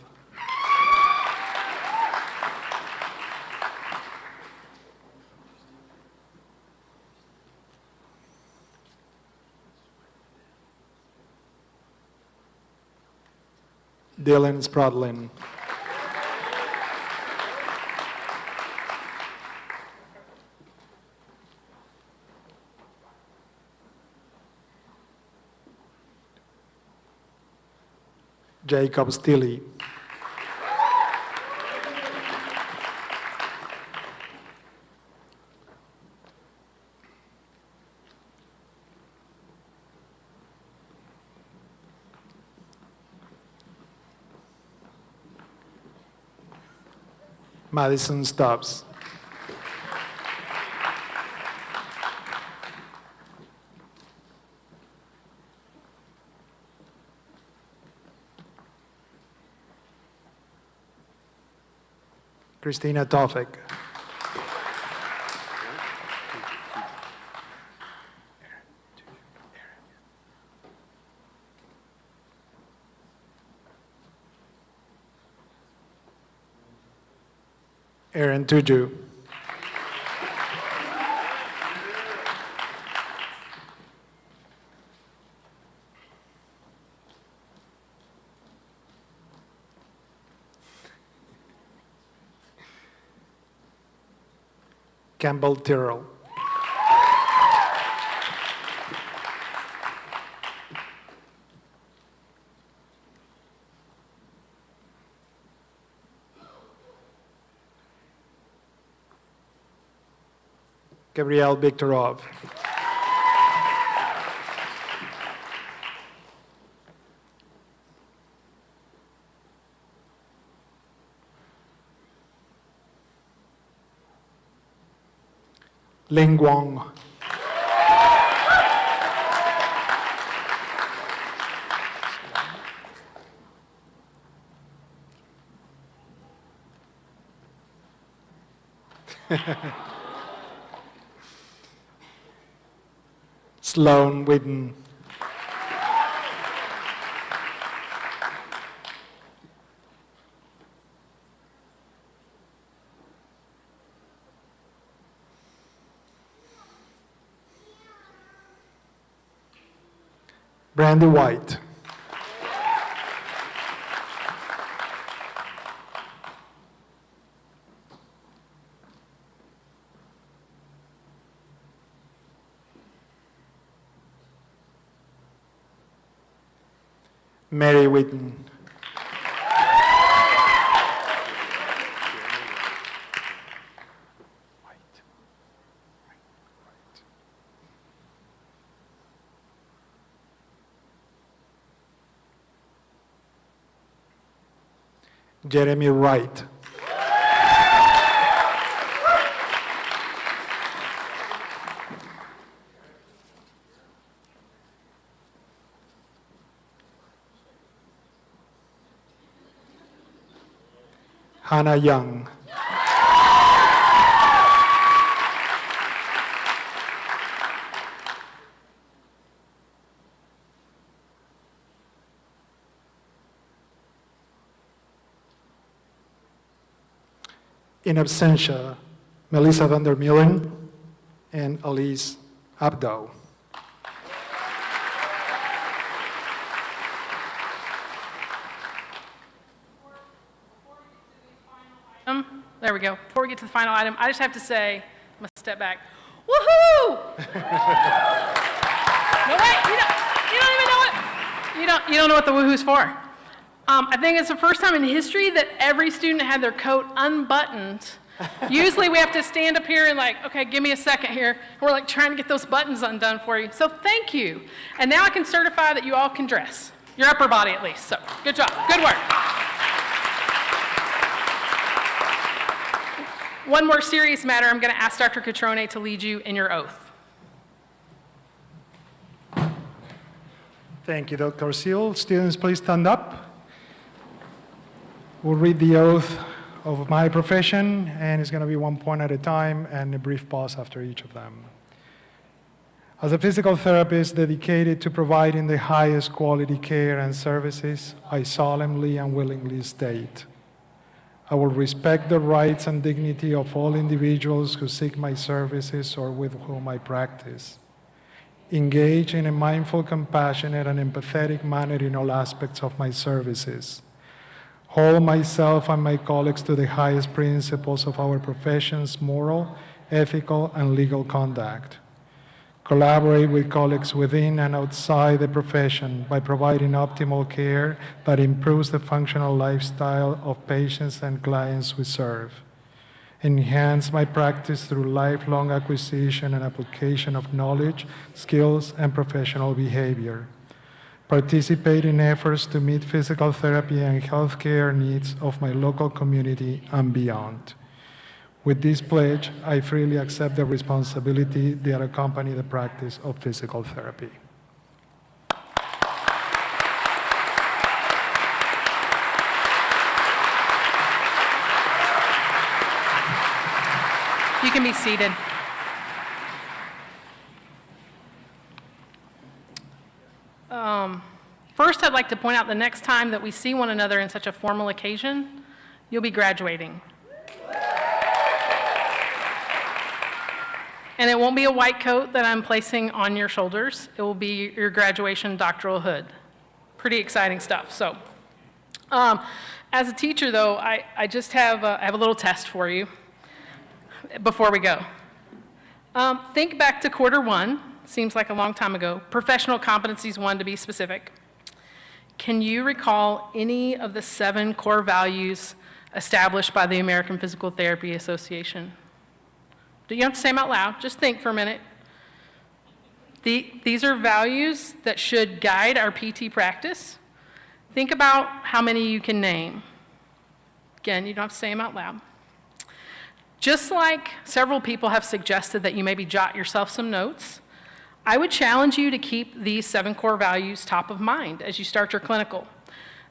Dylan Sprodlin. Jacob Stilley. Madison Stubbs. Christina Tofik. Aaron Tuju. Campbell Tyrrell. Gabriel Viktorov. Ling Wong. Sloan Whitten. Brandy White. Mary Whitten. Jeremy Wright. Hannah Young. In absentia, Melissa van der Meulen and Elise Abdo. There we go. Before we get to the final item, I just have to say, I'm going to step back. Woohoo! No, wait, you don't even know it. You don't know what the woohoo's for. I think it's the first time in history that every student had their coat unbuttoned. Usually we have to stand up here and like, okay, give me a second here. And we're like trying to get those buttons undone for you. So thank you. And now I can certify that you all can dress. Your upper body at least. So good job. Good work. One more serious matter. I'm going to ask Dr. Catrone to lead you in your oath. Thank you, Dr. Seal. Students, please stand up. We'll read the oath of my profession, and it's going to be one point at a time and a brief pause after each of them. As a physical therapist dedicated to providing the highest quality care and services, I solemnly and willingly state, I will respect the rights and dignity of all individuals who seek my services or with whom I practice. Engage in a mindful, compassionate, and empathetic manner in all aspects of my services. Hold myself and my colleagues to the highest principles of our profession's moral, ethical, and legal conduct. Collaborate with colleagues within and outside the profession by providing optimal care that improves the functional lifestyle of patients and clients we serve. Enhance my practice through lifelong acquisition and application of knowledge, skills, and professional behavior. Participate in efforts to meet physical therapy and healthcare needs of my local community and beyond. With this pledge, I freely accept the responsibility that accompany the practice of physical therapy. You can be seated. First, I'd like to point out the next time that we see one another in such a formal occasion, you'll be graduating. And it won't be a white coat that I'm placing on your shoulders. It will be your graduation doctoral hood. Pretty exciting stuff. So, as a teacher, though, I just have I have a little test for you before we go. Think back to quarter one. Seems like a long time ago. Professional competencies 1 to be specific. Can you recall any of the 7 core values established by the American Physical Therapy Association? You don't have to say them out loud. Just think for a minute. These are values that should guide our PT practice. Think about how many you can name. Again, you don't have to say them out loud. Just like several people have suggested that you maybe jot yourself some notes, I would challenge you to keep these 7 core values top of mind as you start your clinical.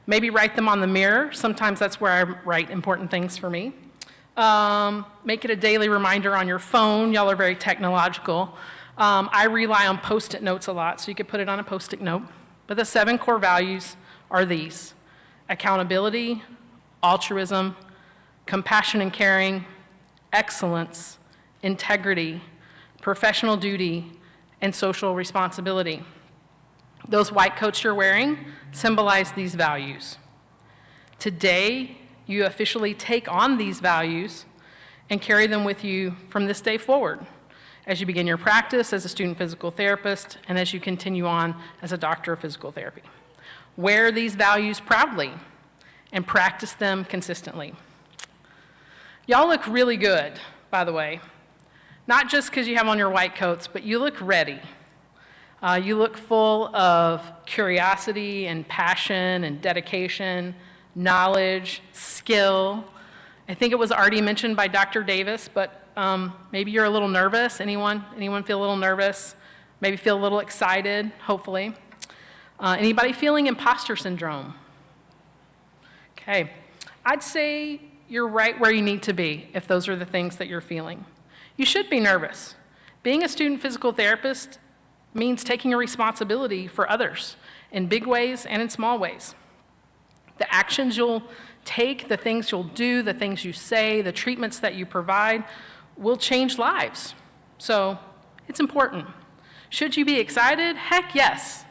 Maybe write them on the mirror. Sometimes that's where I write important things for me. Make it a daily reminder on your phone. Y'all are very technological. I rely on Post-it notes a lot, so you could put it on a Post-it note. But the 7 core values are these: accountability, altruism, compassion and caring, excellence, integrity, professional duty, and social responsibility. Those white coats you're wearing symbolize these values. Today, you officially take on these values and carry them with you from this day forward as you begin your practice as a student physical therapist and as you continue on as a doctor of physical therapy. Wear these values proudly and practice them consistently. Y'all look really good, by the way. Not just because you have on your white coats, but you look ready. You look full of curiosity and passion and dedication. knowledge, skill. I think it was already mentioned by Dr. Davis, but maybe you're a little nervous. Anyone feel a little nervous? Maybe feel a little excited, hopefully. Anybody feeling imposter syndrome? Okay, I'd say you're right where you need to be if those are the things that you're feeling. You should be nervous. Being a student physical therapist means taking a responsibility for others in big ways and in small ways. The actions you'll take, the things you'll do, the things you say, the treatments that you provide will change lives. So it's important. Should you be excited? Heck yes.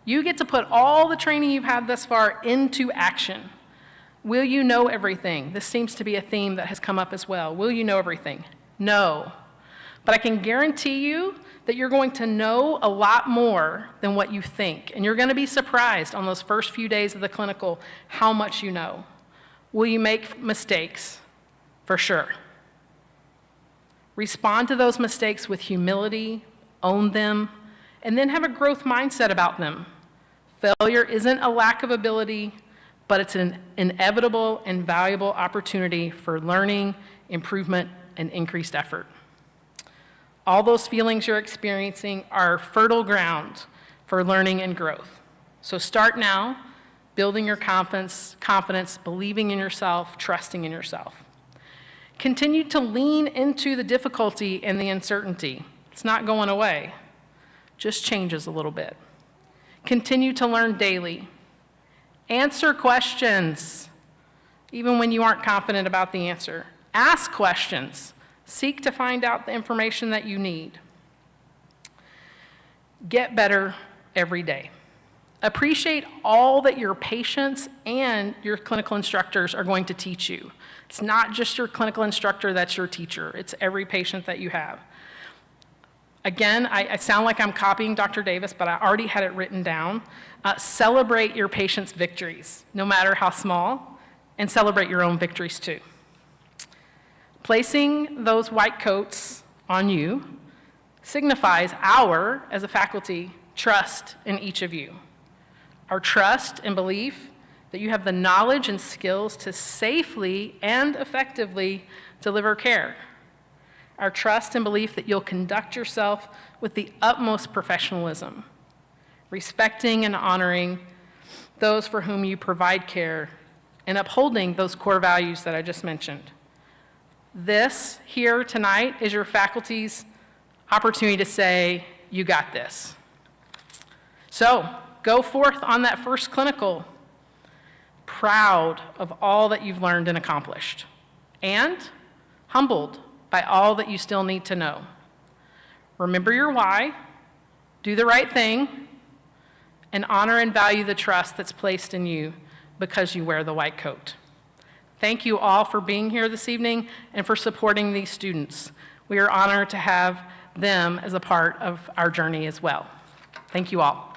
You get to put all the training you've had thus far into action. Will you know everything? This seems to be a theme that has come up as well. Will you know everything? No. But I can guarantee you that you're going to know a lot more than what you think. And you're going to be surprised on those first few days of the clinical how much you know. Will you make mistakes? For sure. Respond to those mistakes with humility, own them, and then have a growth mindset about them. Failure isn't a lack of ability, but it's an inevitable and valuable opportunity for learning, improvement, and increased effort. All those feelings you're experiencing are fertile ground for learning and growth. So start now, building your confidence, believing in yourself, trusting in yourself. Continue to lean into the difficulty and the uncertainty. It's not going away, just changes a little bit. Continue to learn daily. Answer questions, even when you aren't confident about the answer. Ask questions. Seek to find out the information that you need. Get better every day. Appreciate all that your patients and your clinical instructors are going to teach you. It's not just your clinical instructor that's your teacher. It's every patient that you have. Again, I sound like I'm copying Dr. Davis, but I already had it written down. Celebrate your patients' victories, no matter how small, and celebrate your own victories too. Placing those white coats on you signifies our, as a faculty, trust in each of you. Our trust and belief that you have the knowledge and skills to safely and effectively deliver care. Our trust and belief that you'll conduct yourself with the utmost professionalism, respecting and honoring those for whom you provide care, and upholding those core values that I just mentioned. This here tonight is your faculty's opportunity to say, you got this. So go forth on that first clinical, proud of all that you've learned and accomplished, and humbled by all that you still need to know. Remember your why, do the right thing, and honor and value the trust that's placed in you because you wear the white coat. Thank you all for being here this evening and for supporting these students. We are honored to have them as a part of our journey as well. Thank you all.